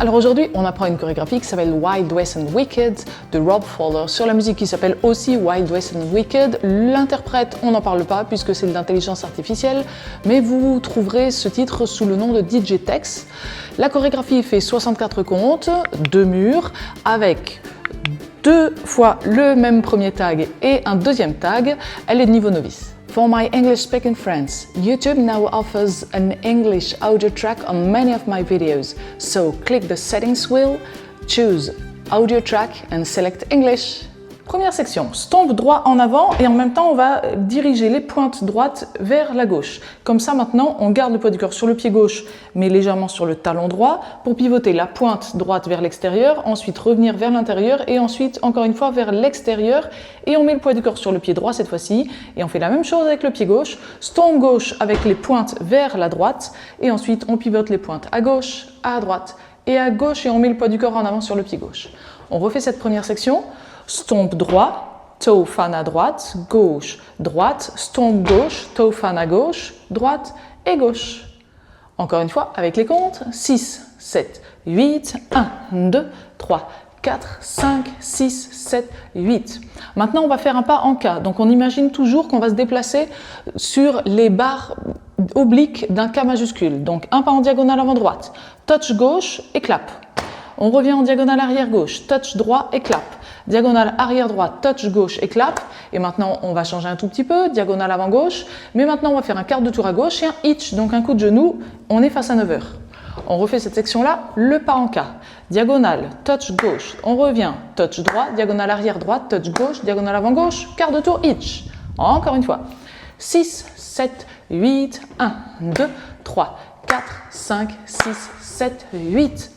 Alors aujourd'hui, on apprend une chorégraphie qui s'appelle Wild West and Wicked de Rob Fowler sur la musique qui s'appelle aussi Wild West and Wicked. L'interprète, on n'en parle pas puisque c'est de l'intelligence artificielle, mais vous trouverez ce titre sous le nom de DJ Tex. La chorégraphie fait 64 comptes, 2 murs, avec 2 fois le même premier tag et un deuxième tag. Elle est de niveau novice. For my English-speaking friends, YouTube now offers an English audio track on many of my videos, so click the settings wheel, choose audio track and select English. Première section, stomp droit en avant et en même temps on va diriger les pointes droites vers la gauche. Comme ça maintenant on garde le poids du corps sur le pied gauche mais légèrement sur le talon droit pour pivoter la pointe droite vers l'extérieur, ensuite revenir vers l'intérieur et ensuite encore une fois vers l'extérieur et on met le poids du corps sur le pied droit cette fois-ci et on fait la même chose avec le pied gauche, stomp gauche avec les pointes vers la droite et ensuite on pivote les pointes à gauche, à droite et à gauche et on met le poids du corps en avant sur le pied gauche. On refait cette première section. Stomp droit, toe fan à droite, gauche, droite, stomp gauche, toe fan à gauche, droite et gauche. Encore une fois, avec les comptes, 6, 7, 8, 1, 2, 3, 4, 5, 6, 7, 8. Maintenant, on va faire un pas en K. Donc, on imagine toujours qu'on va se déplacer sur les barres obliques d'un K majuscule. Donc, un pas en diagonale avant droite, touch gauche et clap. On revient en diagonale arrière gauche, touch droit et clap. Diagonale arrière droite, touch gauche et clap. Et maintenant, on va changer un tout petit peu, diagonale avant gauche. Mais maintenant, on va faire un quart de tour à gauche et un hitch, donc un coup de genou. On est face à 9 heures. On refait cette section-là, le pas en K. Diagonale, touch gauche, on revient, touch droit, diagonale arrière droite, touch gauche, diagonale avant gauche, quart de tour, hitch. Encore une fois. 6, 7, 8, 1, 2, 3, 4, 5, 6, 7, 8.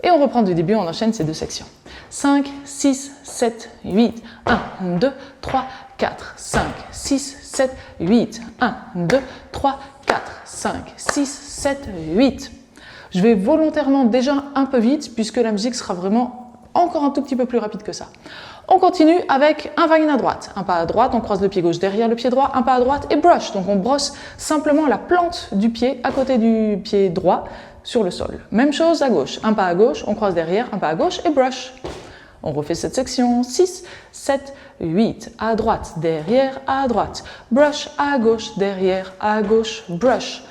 Et on reprend du début, on enchaîne ces deux sections. 5, 6, 7, 8, 1, 2, 3, 4, 5, 6, 7, 8, 1, 2, 3, 4, 5, 6, 7, 8. Je vais volontairement déjà un peu vite puisque la musique sera vraiment encore un tout petit peu plus rapide que ça. On continue avec un va-in à droite. Un pas à droite, on croise le pied gauche derrière le pied droit, un pas à droite et brush. Donc on brosse simplement la plante du pied à côté du pied droit sur le sol. Même chose à gauche. Un pas à gauche, on croise derrière, un pas à gauche et brush. On refait cette section. 6, 7, 8. À droite, derrière, à droite. Brush à gauche, derrière, à gauche, brush.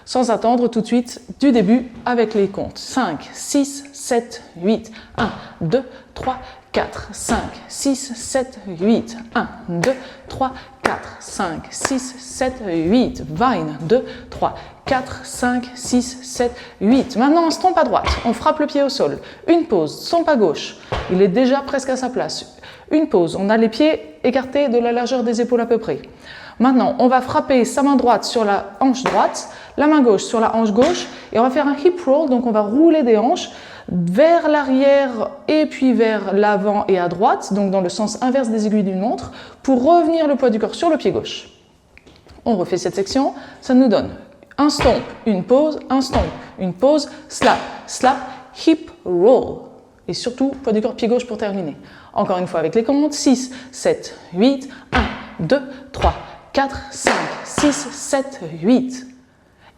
Sans attendre tout de suite du début avec les comptes. 5, 6, 7, 8. 1, 2, 3, 4, 5, 6, 7, 8. 1, 2, 3, 4, 5, 6, 7, 8. Vine. 2, 3, 4, 5, 6, 7, 8. Maintenant, on stomp à droite. On frappe le pied au sol. Une pause. Stomp à gauche. Il est déjà presque à sa place. Une pause. On a les pieds écartés de la largeur des épaules à peu près. Maintenant, on va frapper sa main droite sur la hanche droite, la main gauche sur la hanche gauche et on va faire un hip roll. Donc, on va rouler des hanches vers l'arrière et puis vers l'avant et à droite, donc dans le sens inverse des aiguilles d'une montre, pour revenir le poids du corps sur le pied gauche. On refait cette section. Ça nous donne un stomp, une pause, un stomp, une pause, slap, slap, hip roll. Et surtout, poids du corps, pied gauche pour terminer. Encore une fois avec les comptes. 6, 7, 8, 1, 2, 3, 4, 5, 6, 7, 8.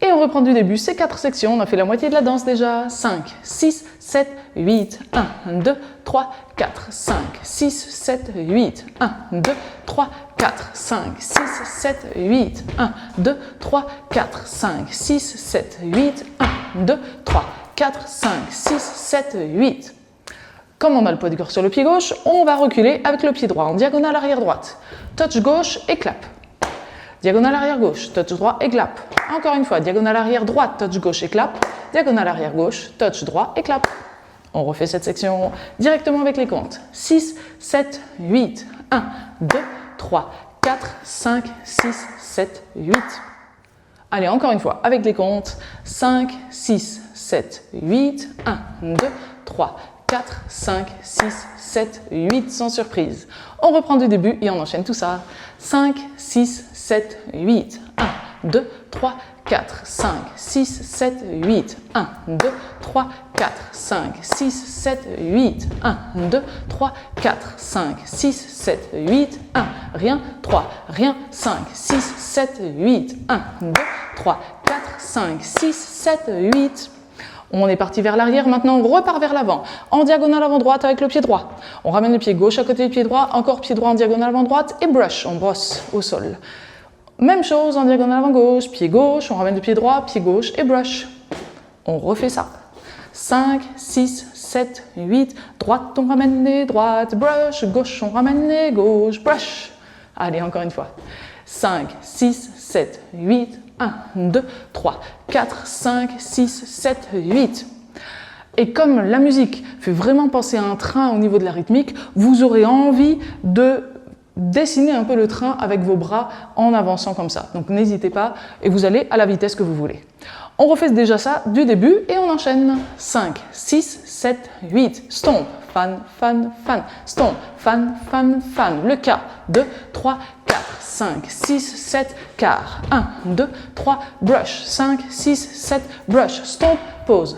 Et on reprend du début ces 4 sections. On a fait la moitié de la danse déjà. 5, 6, 7, 8, 1, 2, 3, 4, 5, 6, 7, 8, 1, 2, 3, 4, 5, 6, 7, 8, 1, 2, 3, 4, 5, 6, 7, 8, 1, 2, 3, 4, 5, 6, 7, 8. Comme on a le poids du corps sur le pied gauche, on va reculer avec le pied droit en diagonale arrière droite. Touch gauche et clap. Diagonale arrière gauche, touch droit et clap. Encore une fois, diagonale arrière droite, touch gauche et clap. Diagonale arrière gauche, touch droit et clap. On refait cette section directement avec les comptes. 6, 7, 8, 1, 2, 3, 4, 5, 6, 7, 8. Allez, encore une fois, avec les comptes. 5, 6, 7, 8, 1, 2, 3, 4, 5, 6, 7, 8, sans surprise. On reprend du début et on enchaîne tout ça. 5, 6, 7, 8, 1, 2, 3, 4, 5, 6, 7, 8, 1, 2, 3, 4, 5, 6, 7, 8, 1, 2, 3, 4, 5, 6, 7, 8, 1, rien, 3, rien, 5, 6, 7, 8, 1, 2, 3, 4, 5, 6, 7, 8. On est parti vers l'arrière, maintenant on repart vers l'avant. En diagonale avant droite avec le pied droit. On ramène le pied gauche à côté du pied droit, encore pied droit en diagonale avant droite et brush, on brosse au sol. Même chose en diagonale avant gauche, pied gauche, on ramène le pied droit, pied gauche et brush. On refait ça. 5, 6, 7, 8, droite on ramène les droites, brush, gauche on ramène les gauches, brush. Allez, encore une fois. 5, 6, 7, 8, 1, 2, 3, 4, 5, 6, 7, 8. Et comme la musique fait vraiment penser à un train au niveau de la rythmique, vous aurez envie de dessiner un peu le train avec vos bras en avançant comme ça. Donc n'hésitez pas et vous allez à la vitesse que vous voulez. On refait déjà ça du début et on enchaîne. 5, 6, 7, 8. Stomp, fan, fan, fan. Stomp, fan, fan, fan. Le quart. 2, 3, 4, 5, 6, 7, quart. 1, 2, 3, brush. 5, 6, 7, brush. Stomp, pause,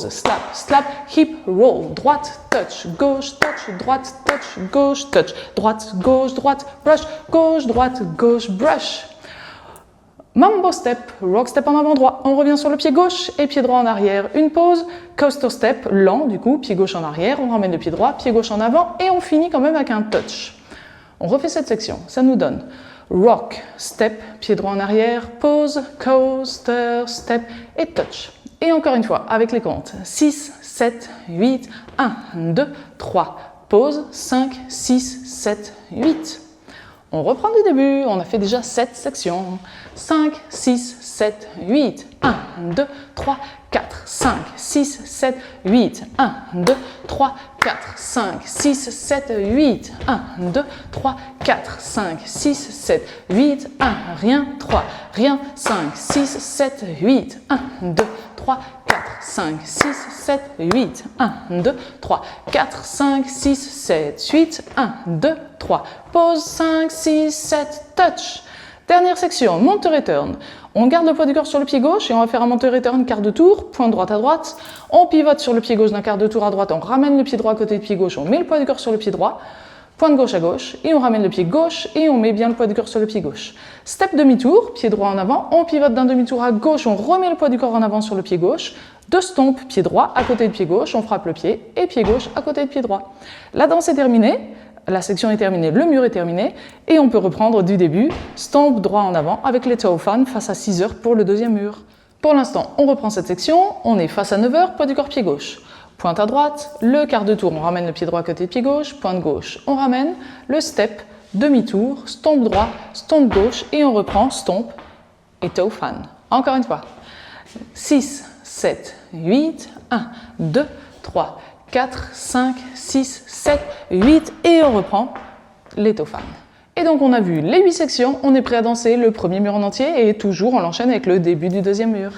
slap, slap, hip, roll. Droite, touch, gauche, touch, droite, touch, gauche, touch. Droite, droite, brush, droite, gauche, brush. Mambo step, rock step en avant droit, on revient sur le pied gauche et pied droit en arrière, une pause, coaster step, lent du coup, pied gauche en arrière, on ramène le pied droit, pied gauche en avant et on finit quand même avec un touch. On refait cette section, ça nous donne rock, step, pied droit en arrière, pause, coaster, step et touch. Et encore une fois, avec les comptes, 6, 7, 8, 1, 2, 3, pause, 5, 6, 7, 8. On reprend du début, on a fait déjà 7 sections. 5, 6, 7, 8. 1, 2, 3, 4, 5, 6, 7, 8. 1, 2, 3, 4, 5, 6, 7, 8. 1, 2, 3, 4, 5, 6, 7, 8. 1, rien, 3, rien, 5, 6, 7, 8. 1, 2, 3, 4, 5, 6, 7, 8. 1, 2, 3, 4, 5, 6, 7, 8. 1, 2, 3. Pause, 5, 6, 7, touch. Dernière section, monte-return. On garde le poids du corps sur le pied gauche et on va faire un monte-return quart de tour, point droite à droite. On pivote sur le pied gauche d'un quart de tour à droite, on ramène le pied droit à côté du pied gauche, on met le poids du corps sur le pied droit, point de gauche à gauche, et on ramène le pied gauche et on met bien le poids du corps sur le pied gauche. Step demi-tour, pied droit en avant, on pivote d'un demi-tour à gauche, on remet le poids du corps en avant sur le pied gauche. Deux stomp, pied droit à côté du pied gauche, on frappe le pied, et pied gauche à côté du pied droit. La danse est terminée. La section est terminée, le mur est terminé et on peut reprendre du début, stomp droit en avant avec les toe fan face à 6 heures pour le deuxième mur. Pour l'instant, on reprend cette section, on est face à 9 heures, poids du corps pied gauche. Pointe à droite, le quart de tour, on ramène le pied droit à côté de pied gauche, pointe gauche, on ramène, le step, demi-tour, stomp droit, stomp gauche et on reprend stomp et toe fan. Encore une fois. 6, 7, 8, 1, 2, 3, 4, 5, 6, 7, 8 et on reprend les toe fan. Et donc on a vu les 8 sections, on est prêt à danser le premier mur en entier et toujours on l'enchaîne avec le début du deuxième mur.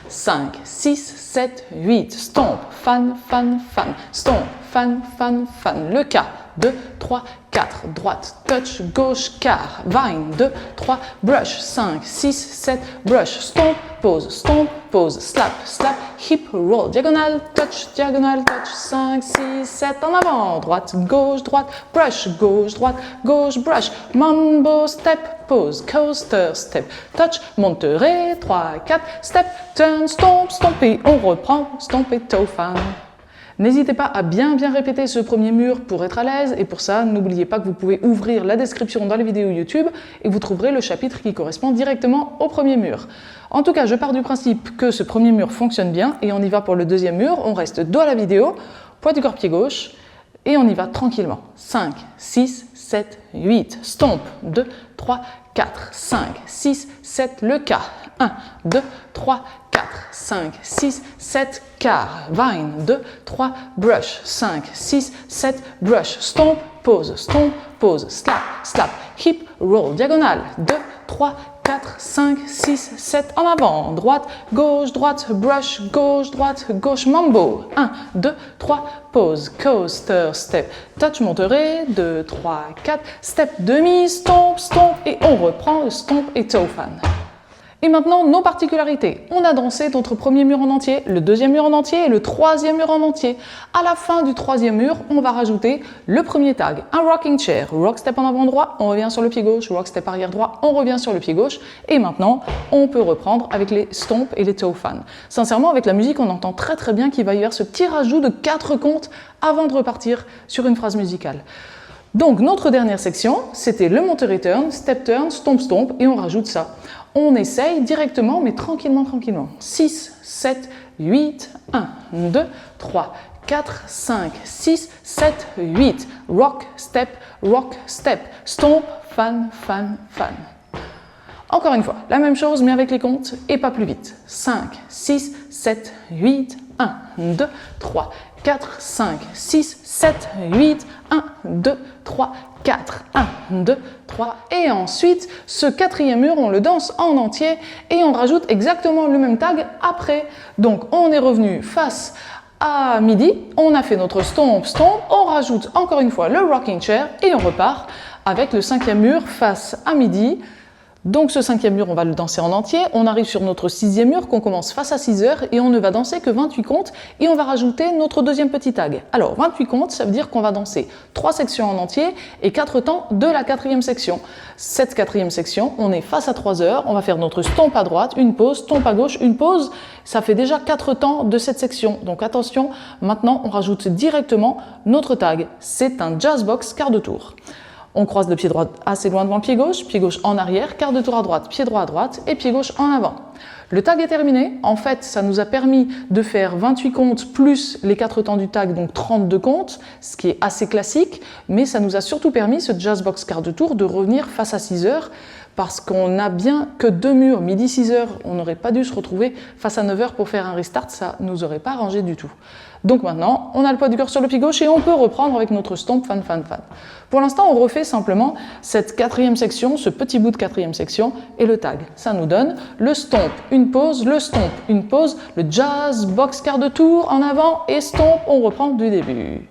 5, 6, 7, 8, stomp, fan, fan, fan, stomp, fan, fan, fan, le K, 2, 3, 4, droite, touch, gauche, quart, vine, 2, 3, brush, 5, 6, 7, brush, stomp, pause, slap, slap, hip, roll, diagonale, touch, 5, 6, 7, en avant, droite, gauche, brush, gauche, brush, mambo, step, pause, coaster, step, touch, monteré, 3, 4, step, turn, stomp, stomp et on reprend, stomp et toe fan. N'hésitez pas à bien répéter ce premier mur pour être à l'aise et pour ça, n'oubliez pas que vous pouvez ouvrir la description dans les vidéos YouTube et vous trouverez le chapitre qui correspond directement au premier mur. En tout cas, je pars du principe que ce premier mur fonctionne bien et on y va pour le deuxième mur. On reste dos à la vidéo, poids du corps pied gauche et on y va tranquillement. 5, 6, 7, 8, stomp, 2, 3, 4, 5, 6, 7, le K, 1, 2, 3, 4, 5, 6, 7, quart, vine, 2, 3, brush, 5, 6, 7, brush, stomp, pause, slap, slap, hip, roll, diagonale, 2, 3, 4, 5, 6, 7, en avant, droite, brush, gauche, mambo, 1, 2, 3, pause, coaster, step, touch, monteré, 2, 3, 4, step, demi, stomp, et on reprend le stomp et toe fan. Et maintenant, nos particularités. On a dansé notre premier mur en entier, le deuxième mur en entier et le troisième mur en entier. À la fin du troisième mur, on va rajouter le premier tag, un rocking chair. Rock step en avant droit, on revient sur le pied gauche. Rock step arrière droit, on revient sur le pied gauche. Et maintenant, on peut reprendre avec les stomp et les toe fan. Sincèrement, avec la musique, on entend très très bien qu'il va y avoir ce petit rajout de 4 comptes avant de repartir sur une phrase musicale. Donc, notre dernière section, c'était le monte return, step turn, stomp stomp, et on rajoute ça. On essaye directement, mais tranquillement, tranquillement. 6, 7, 8, 1, 2, 3, 4, 5, 6, 7, 8. Rock, step, stomp, fan, fan, fan. Encore une fois, la même chose, mais avec les comptes et pas plus vite. 5, 6, 7, 8, 1, 2, 3, 4, 5, 6, 7, 8, 1, 2, 3, 4, 1, 2, 3. Et ensuite, ce quatrième mur, on le danse en entier et on rajoute exactement le même tag après. Donc, on est revenu face à midi, on a fait notre stomp, stomp, on rajoute encore une fois le rocking chair et on repart avec le cinquième mur face à midi. Donc ce cinquième mur, on va le danser en entier. On arrive sur notre sixième mur qu'on commence face à 6 heures et on ne va danser que 28 comptes et on va rajouter notre deuxième petit tag. Alors 28 comptes, ça veut dire qu'on va danser 3 sections en entier et 4 temps de la quatrième section. Cette quatrième section, on est face à 3 heures, on va faire notre stomp à droite, une pause, stomp à gauche, une pause. Ça fait déjà 4 temps de cette section. Donc attention, maintenant on rajoute directement notre tag. C'est un jazz box quart de tour. On croise le pied droit assez loin devant le pied gauche en arrière, quart de tour à droite, pied droit à droite et pied gauche en avant. Le tag est terminé. En fait, ça nous a permis de faire 28 comptes plus les 4 temps du tag, donc 32 comptes, ce qui est assez classique, mais ça nous a surtout permis, ce jazz box quart de tour, de revenir face à 6 heures, parce qu'on n'a bien que 2 murs, midi 6 heures, on n'aurait pas dû se retrouver face à 9 heures pour faire un restart, ça nous aurait pas arrangé du tout. Donc maintenant, on a le poids du cœur sur le pied gauche et on peut reprendre avec notre stomp, fan, fan, fan. Pour l'instant, on refait simplement cette quatrième section, ce petit bout de quatrième section et le tag. Ça nous donne le stomp, une pause, le stomp, une pause, le jazz box quart de tour en avant et stomp, on reprend du début.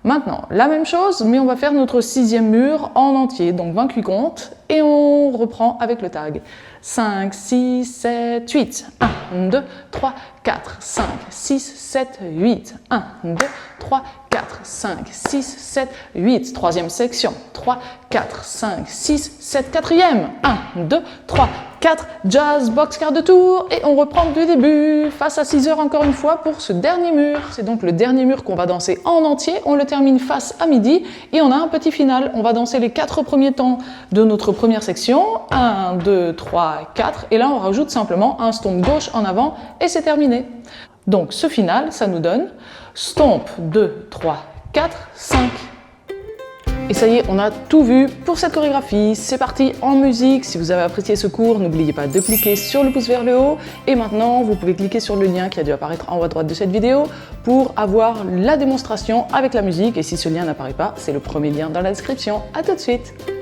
Maintenant, la même chose, mais on va faire notre sixième mur en entier, donc 28 comptes, et on reprend avec le tag. 5, 6, 7, 8, 1, 2, 3, 4, 5, 6, 7, 8, 1, 2, 3, 4, 5, 6, 7, 8, troisième section, 3, 4, 5, 6, 7, quatrième, 1, 2, 3, 4, jazz box quart de tour, et on reprend du début, face à 6 heures encore une fois pour ce dernier mur. C'est donc le dernier mur qu'on va danser en entier, on le termine face à midi, et on a un petit final. On va danser les 4 premiers temps de notre première section, 1, 2, 3, 4, et là on rajoute simplement un stomp gauche en avant, et c'est terminé. Donc ce final, ça nous donne stomp 2, 3, 4, 5. Et ça y est, on a tout vu pour cette chorégraphie. C'est parti en musique. Si vous avez apprécié ce cours, n'oubliez pas de cliquer sur le pouce vers le haut. Et maintenant, vous pouvez cliquer sur le lien qui a dû apparaître en haut à droite de cette vidéo pour avoir la démonstration avec la musique. Et si ce lien n'apparaît pas, c'est le premier lien dans la description. À tout de suite!